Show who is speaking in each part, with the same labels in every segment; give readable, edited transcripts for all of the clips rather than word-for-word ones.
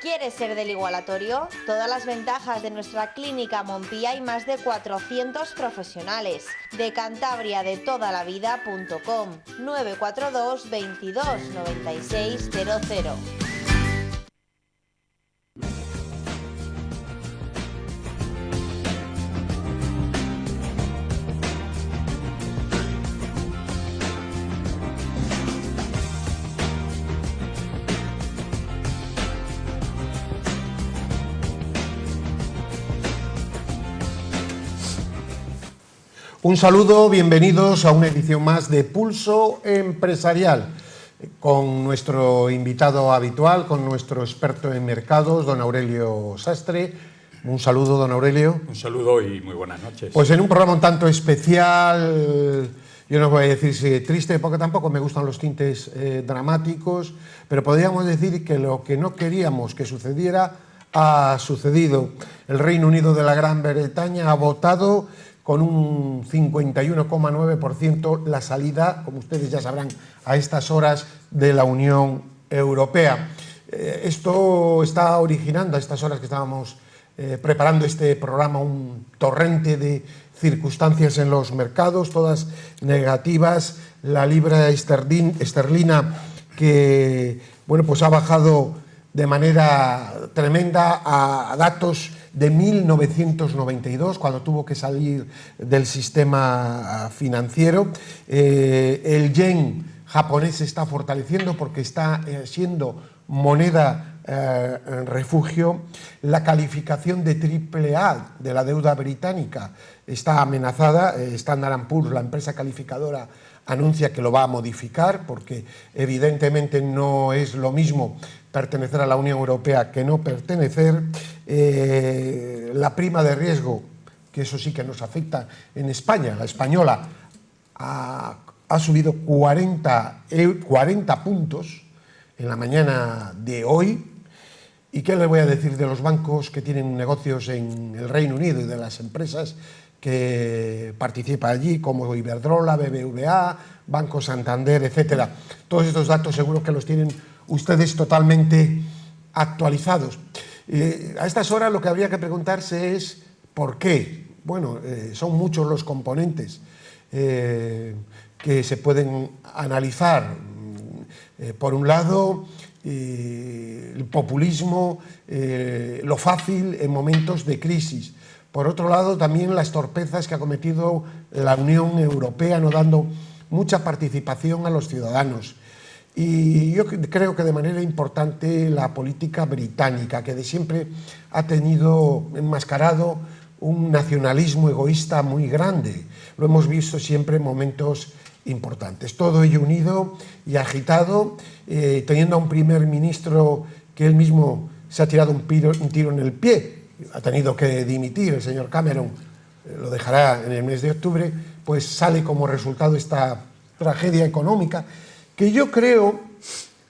Speaker 1: ¿Quieres ser del igualatorio? Todas las ventajas de nuestra clínica Montpía y más de 400 profesionales. De Cantabria de toda la vida.com 942 22 96 00.
Speaker 2: Un saludo, bienvenidos a una edición más de Pulso Empresarial, con nuestro invitado habitual, con nuestro experto en mercados, don Aurelio Sastre. Un saludo, don Aurelio.
Speaker 3: Un saludo y muy buenas noches.
Speaker 2: Pues en un programa un tanto especial, yo no voy a decir si triste, porque tampoco me gustan los tintes dramáticos, pero podríamos decir que lo que no queríamos que sucediera ha sucedido. El Reino Unido de la Gran Bretaña ha votado con un 51,9% la salida, como ustedes ya sabrán, a estas horas de la Unión Europea. Esto está originando, a estas horas que estábamos preparando este programa, un torrente de circunstancias en los mercados, todas negativas. La libra esterlina que, bueno, pues ha bajado de manera tremenda a datos de 1992, cuando tuvo que salir del sistema financiero. El yen japonés se está fortaleciendo porque está siendo moneda refugio. La calificación de AAA de la deuda británica está amenazada. Standard & Poor's, la empresa calificadora, anuncia que lo va a modificar porque evidentemente no es lo mismo pertenecer a la Unión Europea que no pertenecer. La prima de riesgo, que eso sí que nos afecta en España, la española, ha subido 40 puntos en la mañana de hoy. ¿Y qué le voy a decir de los bancos que tienen negocios en el Reino Unido y de las empresas que participan allí, como Iberdrola, BBVA, Banco Santander, etcétera? Todos estos datos seguro que los tienen ustedes totalmente actualizados. A estas horas lo que habría que preguntarse es ¿por qué? Bueno, son muchos los componentes que se pueden analizar. Por un lado, el populismo, lo fácil en momentos de crisis. Por otro lado, también las torpezas que ha cometido la Unión Europea, no dando mucha participación a los ciudadanos. Y yo creo que de manera importante la política británica, que de siempre ha tenido enmascarado un nacionalismo egoísta muy grande. Lo hemos visto siempre en momentos importantes. Todo ello unido y agitado, teniendo a un primer ministro que él mismo se ha tirado un tiro en el pie, ha tenido que dimitir, el señor Cameron lo dejará en el mes de octubre, pues sale como resultado esta tragedia económica, que yo creo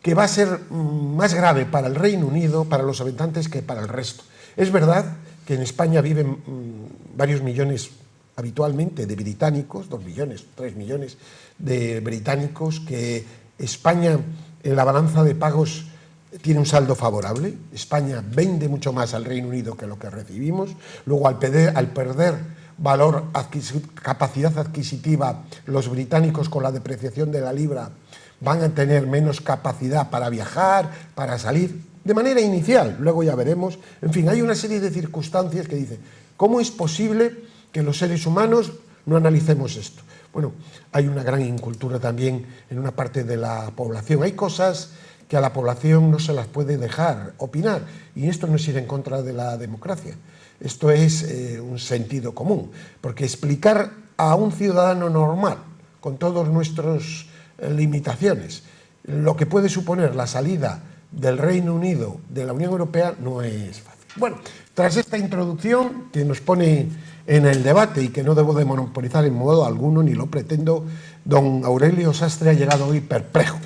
Speaker 2: que va a ser más grave para el Reino Unido, para los habitantes, que para el resto. Es verdad que en España viven varios millones habitualmente de británicos, 2 millones, 3 millones de británicos, que España en la balanza de pagos tiene un saldo favorable. España vende mucho más al Reino Unido que lo que recibimos. Luego, al perder capacidad adquisitiva, los británicos, con la depreciación de la libra, van a tener menos capacidad para viajar, para salir, de manera inicial. Luego ya veremos. En fin, hay una serie de circunstancias que dicen, ¿cómo es posible que los seres humanos no analicemos esto? Bueno, hay una gran incultura también en una parte de la población. Hay cosas que a la población no se las puede dejar opinar, y esto no es ir en contra de la democracia. Esto es un sentido común, porque explicar a un ciudadano normal, con todas nuestras limitaciones, lo que puede suponer la salida del Reino Unido de la Unión Europea no es fácil. Bueno, tras esta introducción que nos pone en el debate y que no debo de monopolizar en modo alguno, ni lo pretendo, don Aurelio Sastre ha llegado hoy perplejo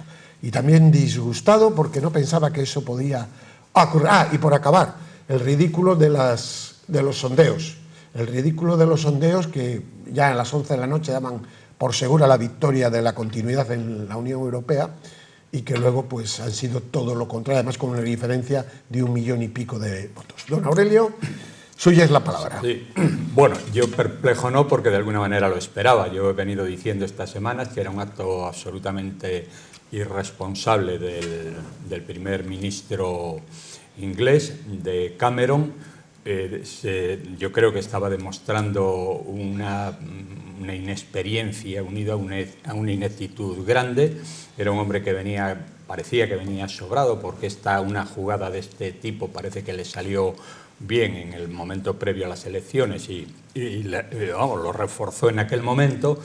Speaker 2: y también disgustado porque no pensaba que eso podía ocurrir. Y por acabar, el ridículo de los sondeos. El ridículo de los sondeos que ya a las 11 de la noche daban por segura la victoria de la continuidad en la Unión Europea, y que luego pues han sido todo lo contrario, además con una diferencia de 1 millón y pico de votos. Don Aurelio, suya es la palabra.
Speaker 3: Sí. Bueno, yo perplejo no, porque de alguna manera lo esperaba. Yo he venido diciendo estas semanas que era un acto absolutamente irresponsable del primer ministro inglés, de Cameron. Yo creo que estaba demostrando una inexperiencia unida a una ineptitud grande. Era un hombre que parecía que venía sobrado, porque una jugada de este tipo parece que le salió bien en el momento previo a las elecciones y lo reforzó en aquel momento,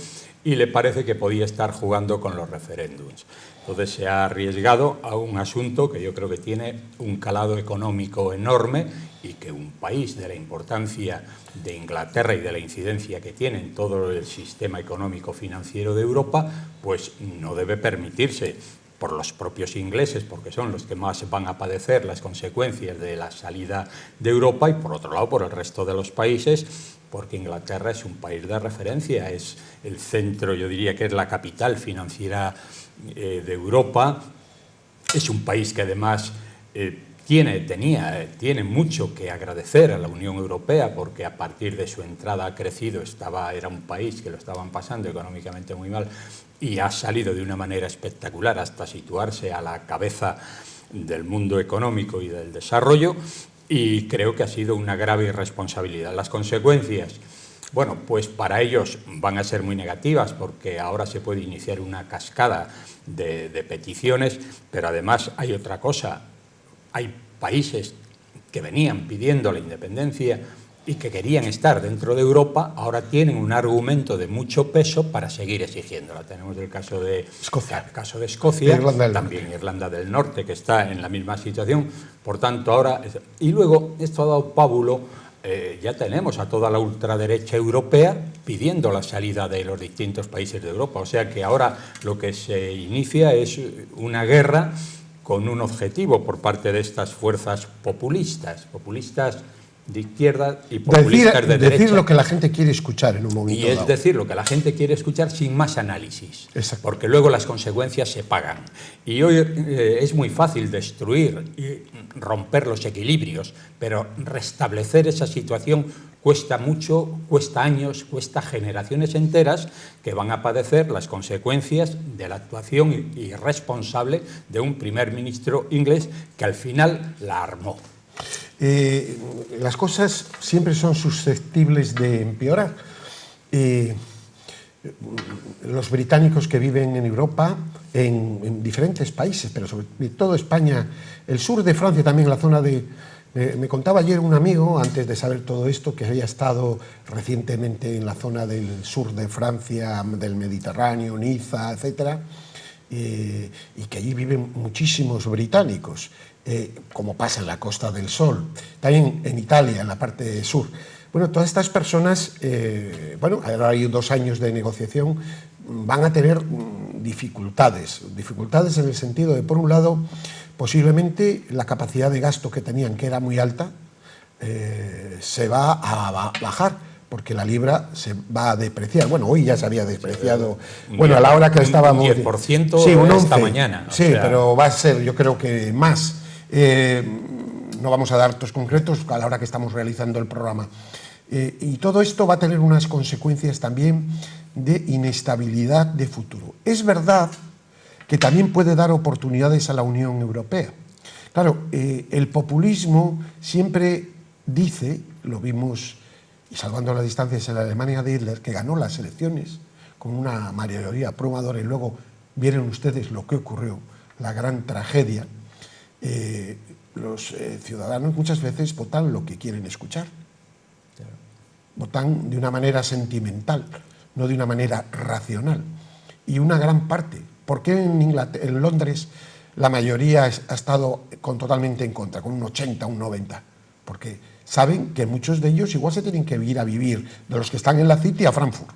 Speaker 3: y le parece que podía estar jugando con los referéndums. Entonces se ha arriesgado a un asunto que yo creo que tiene un calado económico enorme, y que un país de la importancia de Inglaterra y de la incidencia que tiene en todo el sistema económico financiero de Europa, pues no debe permitirse, por los propios ingleses, porque son los que más van a padecer las consecuencias de la salida de Europa, y por otro lado por el resto de los países, porque Inglaterra es un país de referencia, es el centro, yo diría que es la capital financiera de Europa. Es un país que además tiene mucho que agradecer a la Unión Europea, porque a partir de su entrada ha crecido, era un país que lo estaban pasando económicamente muy mal, y ha salido de una manera espectacular hasta situarse a la cabeza del mundo económico y del desarrollo, y creo que ha sido una grave irresponsabilidad. Las consecuencias, bueno, pues para ellos van a ser muy negativas, porque ahora se puede iniciar una cascada de peticiones, pero además hay otra cosa. Hay países que venían pidiendo la independencia y que querían estar dentro de Europa, ahora tienen un argumento de mucho peso para seguir exigiéndola. Tenemos el caso de Escocia, también Irlanda del Norte, que está en la misma situación. Por tanto, ahora... Y luego, esto ha dado pábulo, ya tenemos a toda la ultraderecha europea pidiendo la salida de los distintos países de Europa. O sea que ahora lo que se inicia es una guerra con un objetivo por parte de estas fuerzas populistas de izquierda y populistas de derecha.
Speaker 2: Decir lo que la gente quiere escuchar en un momento
Speaker 3: dado. Y es
Speaker 2: dado.
Speaker 3: decir lo que la gente quiere escuchar sin más análisis.
Speaker 2: Exacto.
Speaker 3: Porque luego las consecuencias se pagan. Y hoy es muy fácil destruir y romper los equilibrios, pero restablecer esa situación cuesta mucho, cuesta años, cuesta generaciones enteras que van a padecer las consecuencias de la actuación irresponsable de un primer ministro inglés que al final la armó.
Speaker 2: Las cosas siempre son susceptibles de empeorar. Los británicos que viven en Europa, en diferentes países, pero sobre todo España, el sur de Francia también, la zona de... Me contaba ayer un amigo, antes de saber todo esto, que había estado recientemente en la zona del sur de Francia, del Mediterráneo, Niza, etcétera, y que allí viven muchísimos británicos, como pasa en la Costa del Sol, también en Italia, en la parte sur. Bueno, todas estas personas, bueno, ahora hay 2 años de negociación, van a tener dificultades en el sentido de, por un lado, posiblemente la capacidad de gasto que tenían, que era muy alta, se va a bajar, porque la libra se va a depreciar. Bueno, hoy ya se había despreciado, bueno, a la hora que estábamos...
Speaker 3: Un 10%
Speaker 2: sí, un 11%,
Speaker 3: esta mañana.
Speaker 2: Sí, pero va a ser, yo creo que más. No vamos a dar datos concretos a la hora que estamos realizando el programa. Y todo esto va a tener unas consecuencias también de inestabilidad de futuro. Es verdad que también puede dar oportunidades a la Unión Europea. Claro, el populismo siempre dice, lo vimos, y salvando las distancias, en la Alemania de Hitler, que ganó las elecciones con una mayoría abrumadora, y luego vieron ustedes lo que ocurrió, la gran tragedia. Los ciudadanos muchas veces votan lo que quieren escuchar. Votan de una manera sentimental, no de una manera racional. Y una gran parte. ¿Por qué en Londres la mayoría ha estado totalmente en contra, con un 80, un 90? Porque saben que muchos de ellos igual se tienen que ir a vivir, de los que están en la City, a Frankfurt,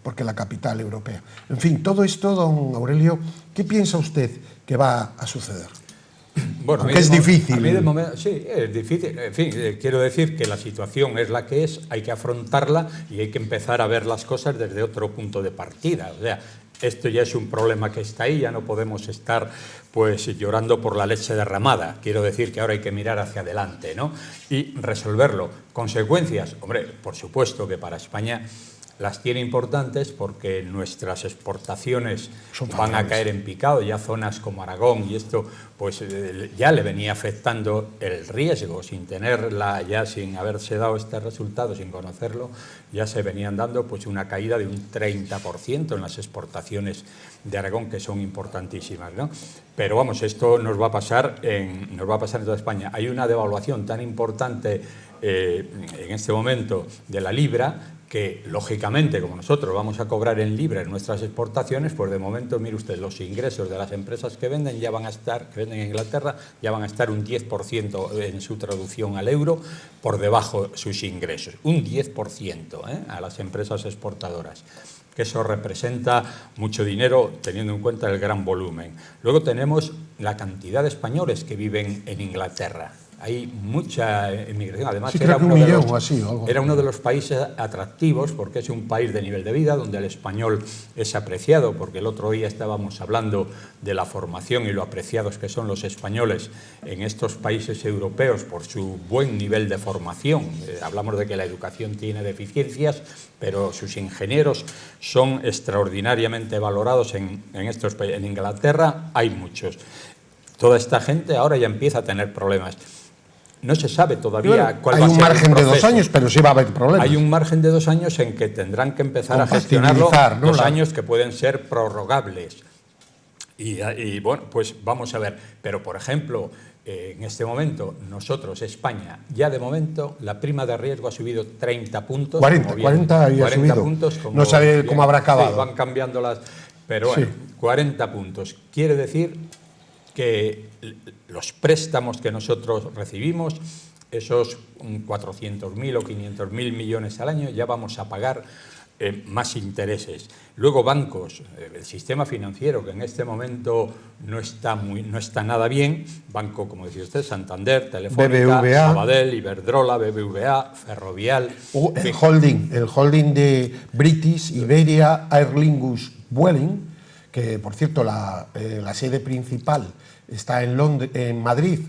Speaker 2: porque es la capital europea. En fin, todo esto, don Aurelio, ¿qué piensa usted que va a suceder?
Speaker 3: Bueno,
Speaker 2: porque es difícil.
Speaker 3: A mí de momento, sí, es difícil. En fin, quiero decir que la situación es la que es, hay que afrontarla y hay que empezar a ver las cosas desde otro punto de partida. O sea, esto ya es un problema que está ahí, ya no podemos estar pues llorando por la leche derramada. Quiero decir que ahora hay que mirar hacia adelante, ¿no? Y resolverlo. ¿Consecuencias? Hombre, por supuesto que para España las tiene importantes porque nuestras exportaciones van a caer en picado. Ya zonas como Aragón y esto, pues ya le venía afectando el riesgo, sin tenerla, ya sin haberse dado este resultado, sin conocerlo, ya se venían dando pues una caída de un 30% en las exportaciones de Aragón, que son importantísimas, ¿no? Pero vamos, esto nos va a pasar en toda España. Hay una devaluación tan importante en este momento de la libra, que lógicamente, como nosotros vamos a cobrar en libra en nuestras exportaciones, pues de momento, mire usted, los ingresos de las empresas que venden ya van a estar, que venden en Inglaterra, ya van a estar un 10% en su traducción al euro por debajo sus ingresos, un 10% a las empresas exportadoras, que eso representa mucho dinero teniendo en cuenta el gran volumen. Luego tenemos la cantidad de españoles que viven en Inglaterra. Hay mucha emigración, además
Speaker 2: sí, era
Speaker 3: uno de los países atractivos porque es un país de nivel de vida donde el español es apreciado, porque el otro día estábamos hablando de la formación y lo apreciados que son los españoles en estos países europeos por su buen nivel de formación. Hablamos de que la educación tiene deficiencias, pero sus ingenieros son extraordinariamente valorados en estos países. En Inglaterra hay muchos. Toda esta gente ahora ya empieza a tener problemas. No se sabe todavía cuál va a ser el proceso. Hay un margen
Speaker 2: de 2 años, pero sí va a haber problemas.
Speaker 3: Hay un margen de 2 años en que tendrán que empezar a gestionarlo, ¿no? 2 años que pueden ser prorrogables. Y bueno, pues vamos a ver. Pero, por ejemplo, en este momento, nosotros, España, ya de momento, la prima de riesgo ha subido 30 puntos.
Speaker 2: 40 y ha subido.
Speaker 3: Puntos,
Speaker 2: no sabe cómo habrá acabado.
Speaker 3: Sí, van cambiando las... Pero bueno, 40 puntos. Quiere decir que los préstamos que nosotros recibimos, esos 400.000 o 500.000 millones al año, ya vamos a pagar más intereses. Luego bancos, el sistema financiero, que en este momento no está nada bien, banco, como decía usted, Santander, Telefónica,
Speaker 2: BBVA,
Speaker 3: Sabadell, Iberdrola, BBVA, Ferrovial...
Speaker 2: El holding de British, Iberia, Aer Lingus, Vueling, que por cierto la sede principal está en Madrid,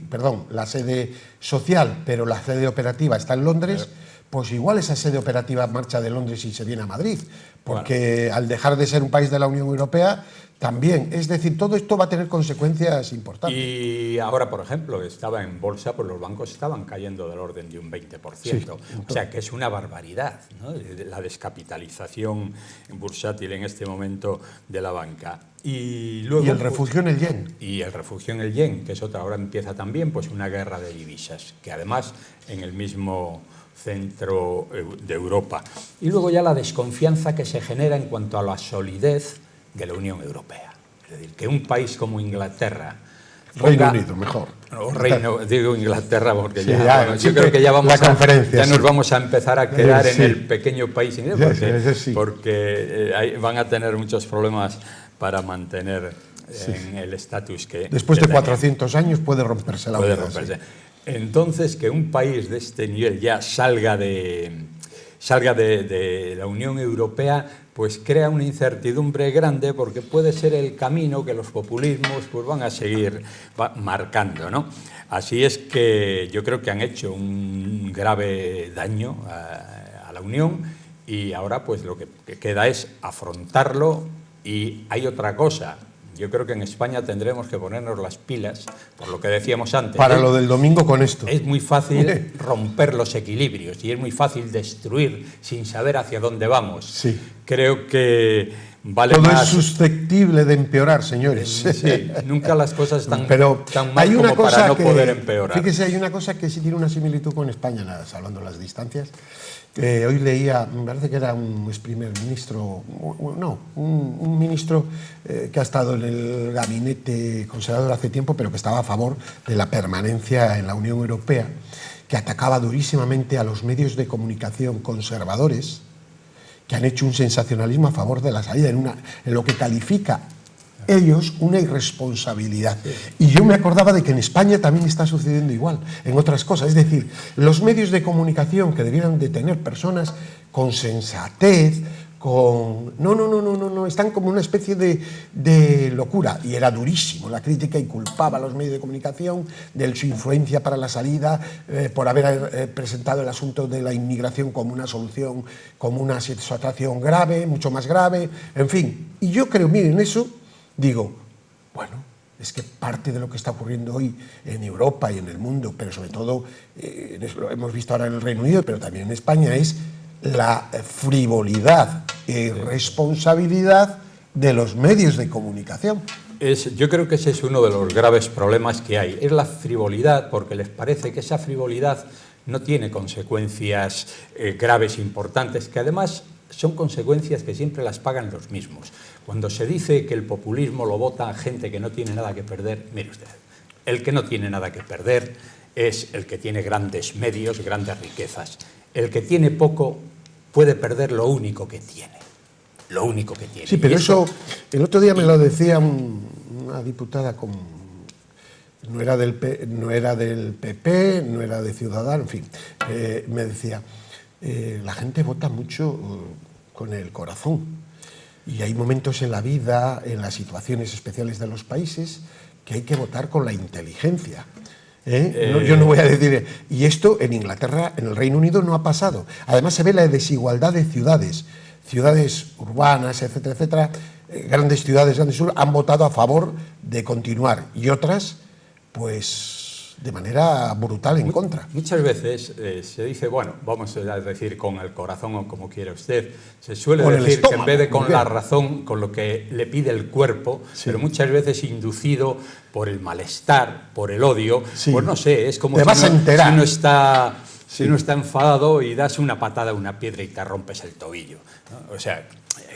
Speaker 2: la sede social, pero la sede operativa está en Londres, pues igual esa sede operativa marcha de Londres y se viene a Madrid, porque al dejar de ser un país de la Unión Europea, también, es decir, todo esto va a tener consecuencias importantes.
Speaker 3: Y ahora, por ejemplo, estaba en bolsa, pues los bancos estaban cayendo del orden de un 20%, sí, o sea que es una barbaridad, ¿no? La descapitalización bursátil en este momento de la banca. Y luego,
Speaker 2: el refugio en el yen.
Speaker 3: Y el refugio en el yen, que es otra, ahora empieza también pues una guerra de divisas, que además en el mismo centro de Europa. Y luego ya la desconfianza que se genera en cuanto a la solidez de la Unión Europea. Es decir, que un país como Inglaterra...
Speaker 2: Reino Unido, mejor.
Speaker 3: Digo Inglaterra porque
Speaker 2: sí,
Speaker 3: yo creo que ya
Speaker 2: nos
Speaker 3: vamos a empezar a quedar en el pequeño país inglés porque van a tener muchos problemas para mantener en el estatus que...
Speaker 2: Después de 400 años puede romperse la unidad.
Speaker 3: Entonces, que un país de este nivel ya salga de la Unión Europea, pues crea una incertidumbre grande porque puede ser el camino que los populismos pues van a seguir marcando, ¿no? Así es que yo creo que han hecho un grave daño a la Unión y ahora pues lo que queda es afrontarlo. Y hay otra cosa, yo creo que en España tendremos que ponernos las pilas, por lo que decíamos antes.
Speaker 2: Para lo del domingo con esto.
Speaker 3: Es muy fácil romper los equilibrios y es muy fácil destruir sin saber hacia dónde vamos.
Speaker 2: Sí.
Speaker 3: Creo que vale
Speaker 2: todo
Speaker 3: más...
Speaker 2: es susceptible de empeorar, señores.
Speaker 3: Sí, nunca las cosas están tan
Speaker 2: hay
Speaker 3: mal
Speaker 2: una
Speaker 3: como
Speaker 2: cosa
Speaker 3: para no
Speaker 2: que,
Speaker 3: poder empeorar.
Speaker 2: Fíjese, hay una cosa que sí tiene una similitud con España, salvando las distancias. Hoy leía, me parece que era un ex primer ministro, un ministro que ha estado en el gabinete conservador hace tiempo, pero que estaba a favor de la permanencia en la Unión Europea, que atacaba durísimamente a los medios de comunicación conservadores, que han hecho un sensacionalismo a favor de la salida, en lo que califica ellos una irresponsabilidad. Y yo me acordaba de que en España también está sucediendo igual, en otras cosas. Es decir, los medios de comunicación que debieran de tener personas con sensatez, No, están como una especie de locura. Y era durísimo la crítica y culpaba a los medios de comunicación de su influencia para la salida, por haber presentado el asunto de la inmigración como una solución, como una situación grave, mucho más grave, en fin. Y yo creo, miren, eso, digo, bueno, es que parte de lo que está ocurriendo hoy en Europa y en el mundo, pero sobre todo, lo hemos visto ahora en el Reino Unido, pero también en España, es la frivolidad y responsabilidad de los medios de comunicación.
Speaker 3: Yo creo que ese es uno de los graves problemas que hay. Es la frivolidad, porque les parece que esa frivolidad no tiene consecuencias graves, importantes, que además son consecuencias que siempre las pagan los mismos. Cuando se dice que el populismo lo vota gente que no tiene nada que perder, mire usted, el que no tiene nada que perder es el que tiene grandes medios, grandes riquezas. El que tiene poco puede perder lo único que tiene. Lo único que tiene.
Speaker 2: Sí, pero eso, el otro día me lo decía una diputada no era del PP, no era de Ciudadanos, en fin, me decía, la gente vota mucho con el corazón. Y hay momentos en la vida, en las situaciones especiales de los países, que hay que votar con la inteligencia. Yo no voy a decir... Y esto en Inglaterra, en el Reino Unido, no ha pasado. Además se ve la desigualdad de ciudades urbanas, etcétera, etcétera. Grandes ciudades, grandes sur, han votado a favor de continuar y otras, pues, de manera brutal en contra.
Speaker 3: Muchas veces se dice, bueno, vamos a decir con el corazón o como quiera usted, se suele decir que en vez de con la razón, con lo que le pide el cuerpo, sí, pero muchas veces inducido por el malestar, por el odio, sí, pues no sé, es como si uno está enfadado y das una patada a una piedra y te rompes el tobillo, ¿no? O sea,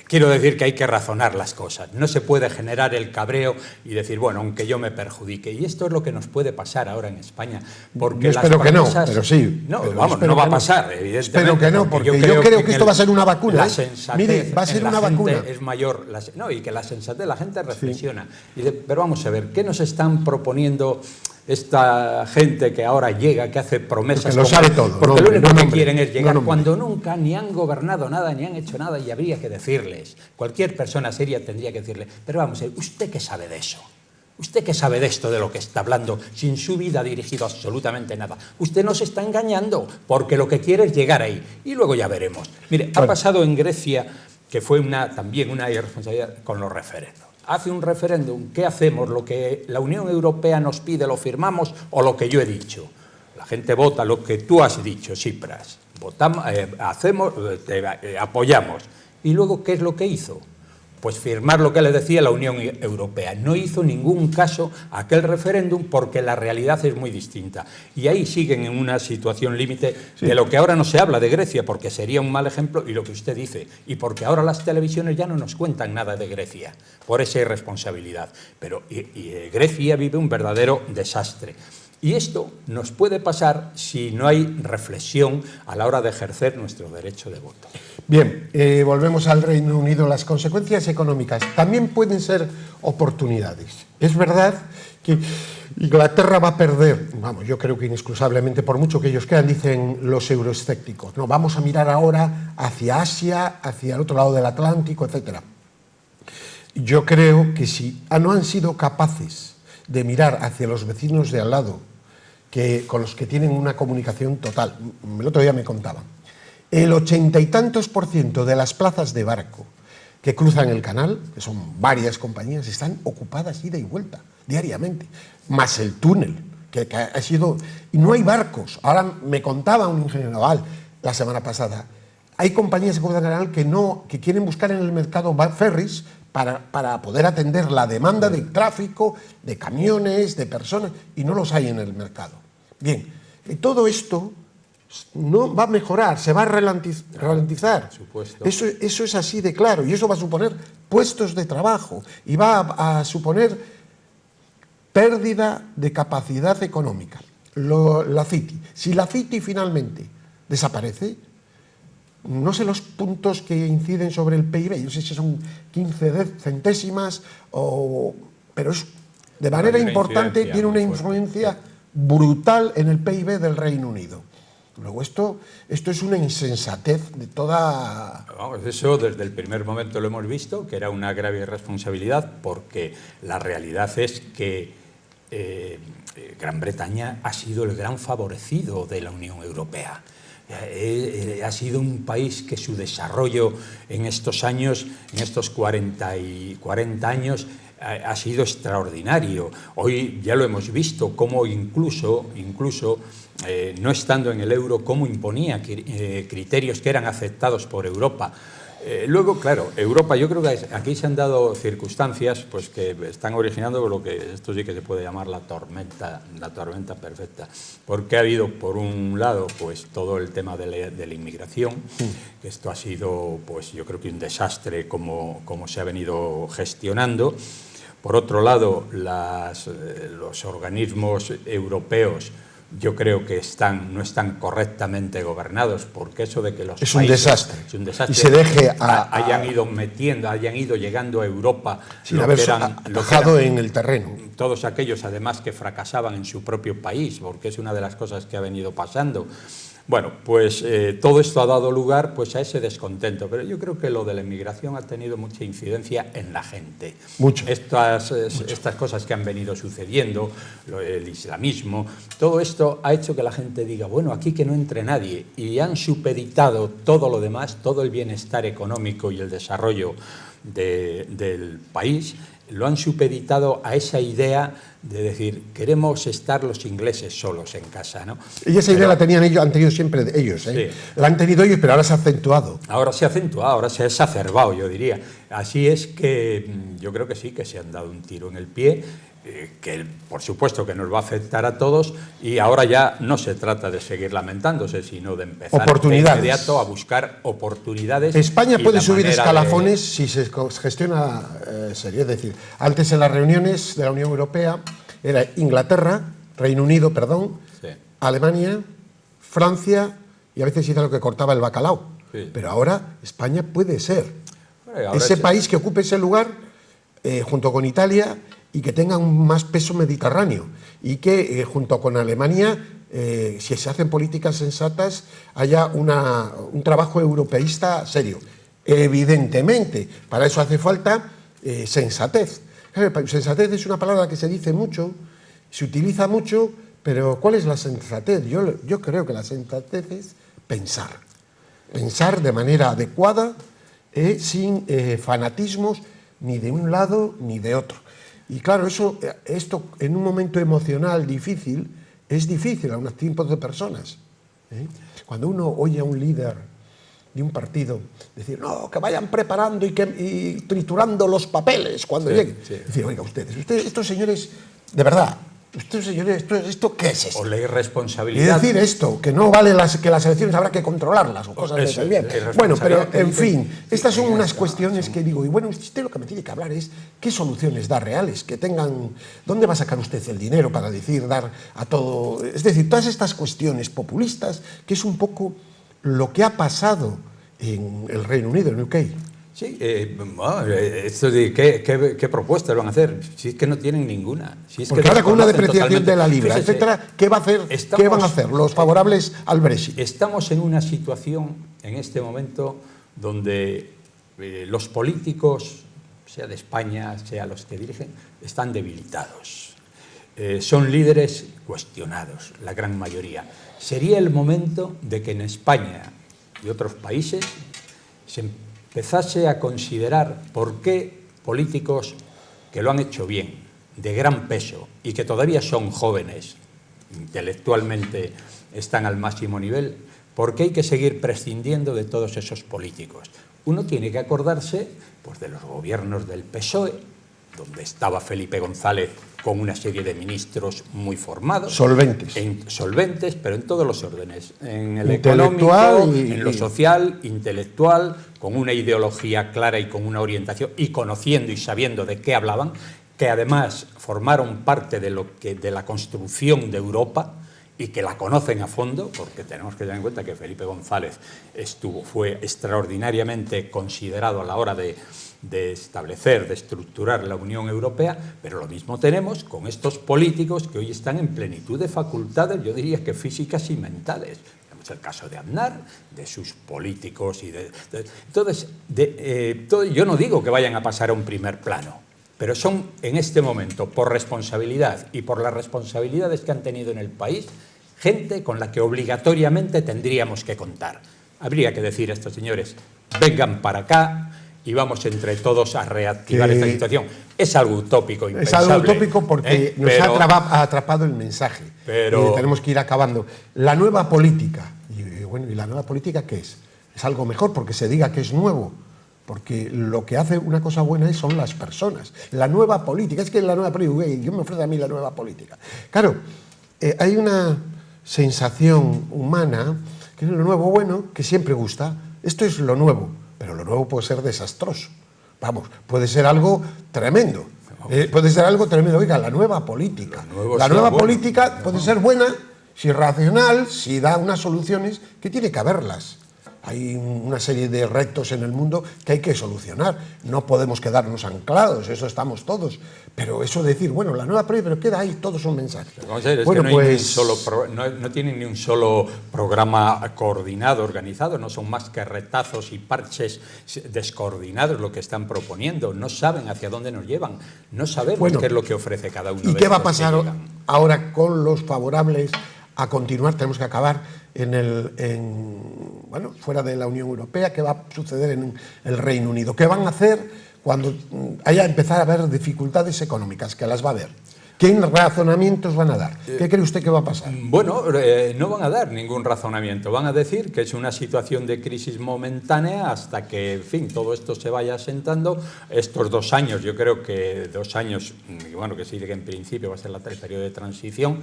Speaker 3: quiero decir que hay que razonar las cosas. No se puede generar el cabreo y decir, bueno, aunque yo me perjudique. Y esto es lo que nos puede pasar ahora en España. Porque
Speaker 2: yo espero que no, pero sí.
Speaker 3: No, pero vamos, no va a pasar, evidentemente.
Speaker 2: Espero que no, porque yo creo que esto va a ser una vacuna.
Speaker 3: La sensatez,
Speaker 2: mire, va a ser una vacuna.
Speaker 3: Es mayor. Y que la sensatez, la gente reflexiona. Sí. Y dice, pero vamos a ver, ¿qué nos están proponiendo esta gente que ahora llega, que hace promesas?
Speaker 2: Porque lo sabe todo.
Speaker 3: Porque lo único que quieren es llegar cuando nunca ni han gobernado nada, ni han hecho nada, y habría que decirles. Cualquier persona seria tendría que decirle, pero vamos a ver, ¿usted qué sabe de eso? ¿Usted qué sabe de esto, de lo que está hablando, sin su vida ha dirigido absolutamente nada? Usted nos está engañando, porque lo que quiere es llegar ahí, y luego ya veremos. Mire, ha pasado en Grecia, que fue también una irresponsabilidad con los referendos. Hace un referéndum, ¿qué hacemos? ¿Lo que la Unión Europea nos pide lo firmamos o lo que yo he dicho? La gente vota lo que tú has dicho, Tsipras. Votamos, apoyamos. ¿Y luego qué es lo que hizo? Pues firmar lo que le decía la Unión Europea. No hizo ningún caso a aquel referéndum porque la realidad es muy distinta. Y ahí siguen en una situación límite de lo que ahora no se habla de Grecia, porque sería un mal ejemplo, y lo que usted dice, y porque ahora las televisiones ya no nos cuentan nada de Grecia, por esa irresponsabilidad. Pero Grecia vive un verdadero desastre. Y esto nos puede pasar si no hay reflexión a la hora de ejercer nuestro derecho de voto.
Speaker 2: Bien, volvemos al Reino Unido. Las consecuencias económicas también pueden ser oportunidades. Es verdad que Inglaterra va a perder, vamos, yo creo que inexcusablemente, por mucho que ellos quieran, dicen los euroescépticos. No, vamos a mirar ahora hacia Asia, hacia el otro lado del Atlántico, etcétera. Yo creo que si no han sido capaces de mirar hacia los vecinos de al lado, con los que tienen una comunicación total. El otro día me contaban. El 80 y tantos % de las plazas de barco que cruzan el canal, que son varias compañías, están ocupadas ida y vuelta, diariamente. Más el túnel, que ha sido... Y no hay barcos. Ahora me contaba un ingeniero naval la semana pasada. Hay compañías que cruzan el canal que quieren buscar en el mercado ferries para poder atender la demanda de tráfico, de camiones, de personas, y no los hay en el mercado. Bien, todo esto no va a mejorar, se va a ralentizar. Eso es así de claro, y eso va a suponer puestos de trabajo, y va a suponer pérdida de capacidad económica. La City. Si la City finalmente desaparece, no sé los puntos que inciden sobre el PIB, yo sé si son 15 centésimas, pero es de manera importante, tiene una influencia brutal en el PIB del Reino Unido. Luego esto es una insensatez de toda...
Speaker 3: Vamos, eso desde el primer momento lo hemos visto, que era una grave irresponsabilidad, porque la realidad es que Gran Bretaña ha sido el gran favorecido de la Unión Europea. Ha sido un país que su desarrollo en estos años, en estos 40 años, ha sido extraordinario. Hoy ya lo hemos visto, cómo incluso no estando en el euro, cómo imponía criterios que eran aceptados por Europa. Luego, claro, Europa, yo creo que aquí se han dado circunstancias pues, que están originando lo que esto sí que se puede llamar la tormenta perfecta. Porque ha habido, por un lado, pues todo el tema de la inmigración, que esto ha sido, pues yo creo que un desastre como se ha venido gestionando. Por otro lado, los organismos europeos, yo creo que no están correctamente gobernados, porque eso de que los
Speaker 2: es
Speaker 3: países...
Speaker 2: un desastre. Y se deje
Speaker 3: hayan ido llegando a Europa...
Speaker 2: Sin haber bajado en el terreno.
Speaker 3: Todos aquellos, además, que fracasaban en su propio país, porque es una de las cosas que ha venido pasando. Bueno, pues todo esto ha dado lugar pues, a ese descontento, pero yo creo que lo de la inmigración ha tenido mucha incidencia en la gente.
Speaker 2: Mucho.
Speaker 3: Estas cosas que han venido sucediendo, el islamismo, todo esto ha hecho que la gente diga, bueno, aquí que no entre nadie, y han supeditado todo lo demás, todo el bienestar económico y el desarrollo del país, lo han supeditado a esa idea de decir, queremos estar los ingleses solos en casa, ¿no?
Speaker 2: Y esa idea la tenían ellos, han tenido siempre ellos, ¿eh? Sí. La han tenido ellos, pero ahora se ha acentuado.
Speaker 3: Ahora se ha acentuado, ahora se ha exacerbado, yo diría. Así es que yo creo que sí, que se han dado un tiro en el pie, que por supuesto que nos va a afectar a todos, y ahora ya no se trata de seguir lamentándose, sino de empezar de inmediato a buscar oportunidades.
Speaker 2: España puede subir escalafones si se gestiona serio. Es decir, antes en las reuniones de la Unión Europea era Reino Unido, sí. Alemania, Francia, y a veces era lo que cortaba el bacalao. Sí. Pero ahora España puede ser ese país que ocupe ese lugar junto con Italia, y que tenga un más peso mediterráneo, y que junto con Alemania, si se hacen políticas sensatas, haya un trabajo europeísta serio. Evidentemente, para eso hace falta sensatez. Sensatez es una palabra que se dice mucho, se utiliza mucho, pero ¿cuál es la sensatez? Yo creo que la sensatez es pensar de manera adecuada, sin fanatismos ni de un lado ni de otro. Y claro, esto en un momento emocional difícil, es difícil a unos tipos de personas. Cuando uno oye a un líder de un partido decir, no, que vayan preparando y triturando los papeles cuando lleguen. Sí. Decir, oiga, ustedes, estos señores, de verdad, ustedes señores, ¿esto qué es esto?
Speaker 3: O la irresponsabilidad.
Speaker 2: Y decir esto, que no vale que las elecciones habrá que controlarlas o cosas de ese bien. Bueno, pero en fin, estas son unas cuestiones que digo, y bueno, usted lo que me tiene que hablar es qué soluciones da reales, que tengan, ¿dónde va a sacar usted el dinero para dar a todo? Es decir, todas estas cuestiones populistas, que es un poco lo que ha pasado en el Reino Unido, en UK.
Speaker 3: Sí, esto de ¿qué propuestas van a hacer? Si es que no tienen ninguna. Si es
Speaker 2: porque ahora con una depreciación de la libra, etcétera, ¿qué van a hacer los favorables al Brexit?
Speaker 3: Estamos en una situación, en este momento, donde los políticos, sea de España, sea los que dirigen, están debilitados. Son líderes cuestionados, la gran mayoría. Sería el momento de que en España y otros países se empezase a considerar por qué políticos que lo han hecho bien, de gran peso, y que todavía son jóvenes, intelectualmente están al máximo nivel, por qué hay que seguir prescindiendo de todos esos políticos. Uno tiene que acordarse pues, de los gobiernos del PSOE, donde estaba Felipe González con una serie de ministros muy formados. Solventes, pero en todos los órdenes. En el económico, en lo social, intelectual, con una ideología clara y con una orientación, y conociendo y sabiendo de qué hablaban, que además formaron parte de la construcción de Europa y que la conocen a fondo, porque tenemos que tener en cuenta que Felipe González fue extraordinariamente considerado a la hora de establecer, de estructurar la Unión Europea, pero lo mismo tenemos con estos políticos que hoy están en plenitud de facultades, yo diría que físicas y mentales. es el caso de Aznar, de sus políticos y entonces, yo no digo que vayan a pasar a un primer plano, pero son en este momento, por responsabilidad y por las responsabilidades que han tenido en el país, gente con la que obligatoriamente tendríamos que contar. Habría que decir a estos señores, vengan para acá y vamos entre todos a reactivar esta situación. Es algo utópico, impensable.
Speaker 2: Es algo utópico porque nos ha atrapado el mensaje.
Speaker 3: Pero
Speaker 2: tenemos que ir acabando. La nueva política, ¿y la nueva política qué es? Es algo mejor porque se diga que es nuevo. Porque lo que hace una cosa buena son las personas. La nueva política, es que la nueva política, yo me ofrece a mí la nueva política. Claro, hay una sensación humana que es lo nuevo bueno, que siempre gusta. Esto es lo nuevo, pero lo nuevo puede ser desastroso. Vamos, puede ser algo tremendo. Puede ser algo tremendo. Oiga, la nueva política. La nueva política puede ser buena, si es racional, si da unas soluciones que tiene que haberlas. Hay una serie de retos en el mundo que hay que solucionar. No podemos quedarnos anclados, eso estamos todos. Pero eso de decir, bueno, la nueva política, pero queda ahí, todos son mensajes.
Speaker 3: Vamos a ver, es que no tienen ni un solo programa coordinado, organizado, no son más que retazos y parches descoordinados lo que están proponiendo. No saben hacia dónde nos llevan, no sabemos qué es lo que ofrece cada uno de ellos.
Speaker 2: ¿Y qué va a pasar ahora con los favorables a continuar? Tenemos que acabar fuera de la Unión Europea. ¿Qué va a suceder en el Reino Unido? ¿Qué van a hacer cuando haya empezar a haber dificultades económicas? Que las va a haber. ¿Qué razonamientos van a dar? ¿Qué cree usted que va a pasar?
Speaker 3: Bueno, no van a dar ningún razonamiento. Van a decir que es una situación de crisis momentánea hasta que, en fin, todo esto se vaya asentando. Estos 2 años, yo creo que 2 años, bueno, que sí, que en principio va a ser el periodo de transición,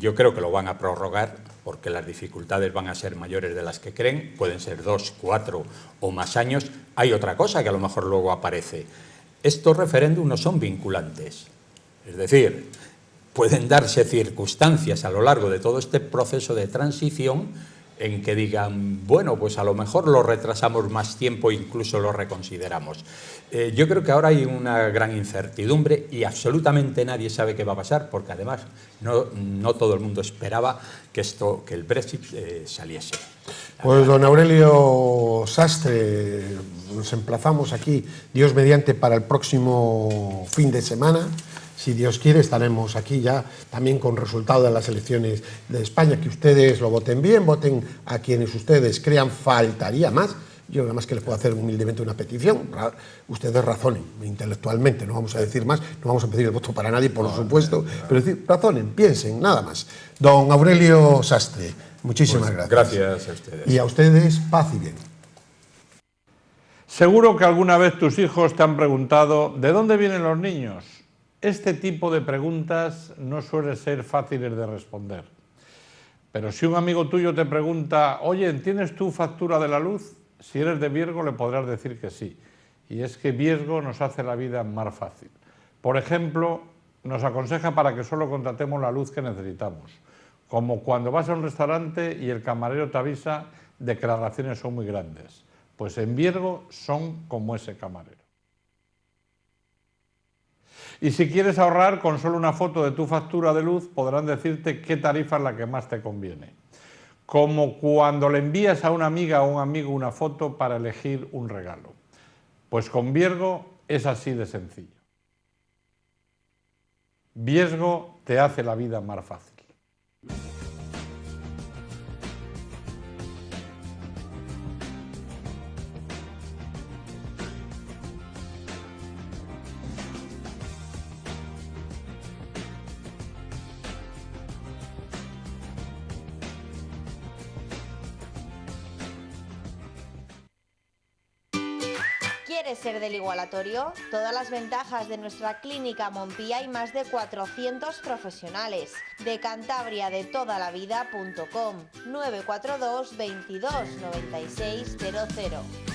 Speaker 3: yo creo que lo van a prorrogar porque las dificultades van a ser mayores de las que creen. Pueden ser 2, 4 o más años. Hay otra cosa que a lo mejor luego aparece. Estos referéndums no son vinculantes. Es decir, pueden darse circunstancias a lo largo de todo este proceso de transición en que digan, bueno, pues a lo mejor lo retrasamos más tiempo, incluso lo reconsideramos. Yo creo que ahora hay una gran incertidumbre y absolutamente nadie sabe qué va a pasar, porque además no todo el mundo esperaba que el Brexit saliese.
Speaker 2: Pues don Aurelio Sastre, nos emplazamos aquí, Dios mediante, para el próximo fin de semana. Si Dios quiere, estaremos aquí ya también con resultado de las elecciones de España. Que ustedes lo voten bien, voten a quienes ustedes crean. Faltaría más. Yo nada más que les puedo hacer humildemente una petición. Ustedes razonen intelectualmente, no vamos a decir más, no vamos a pedir el voto para nadie, por supuesto, pero decir, razonen, piensen, nada más. Don Aurelio Sastre, muchísimas gracias.
Speaker 3: Gracias a ustedes.
Speaker 2: Y a ustedes, paz y bien.
Speaker 4: Seguro que alguna vez tus hijos te han preguntado ¿de dónde vienen los niños? Este tipo de preguntas no suelen ser fáciles de responder. Pero si un amigo tuyo te pregunta, oye, ¿tienes tu factura de la luz? Si eres de Viesgo le podrás decir que sí. Y es que Viesgo nos hace la vida más fácil. Por ejemplo, nos aconseja para que solo contratemos la luz que necesitamos. Como cuando vas a un restaurante y el camarero te avisa de que las raciones son muy grandes. Pues en Viesgo son como ese camarero. Y si quieres ahorrar, con solo una foto de tu factura de luz podrán decirte qué tarifa es la que más te conviene. Como cuando le envías a una amiga o un amigo una foto para elegir un regalo. Pues con Viesgo es así de sencillo. Viesgo te hace la vida más fácil.
Speaker 1: ¿Quieres ser del igualatorio? Todas las ventajas de nuestra clínica Montpía y más de 400 profesionales. De Cantabria de toda la vida.com 942 22 96 00.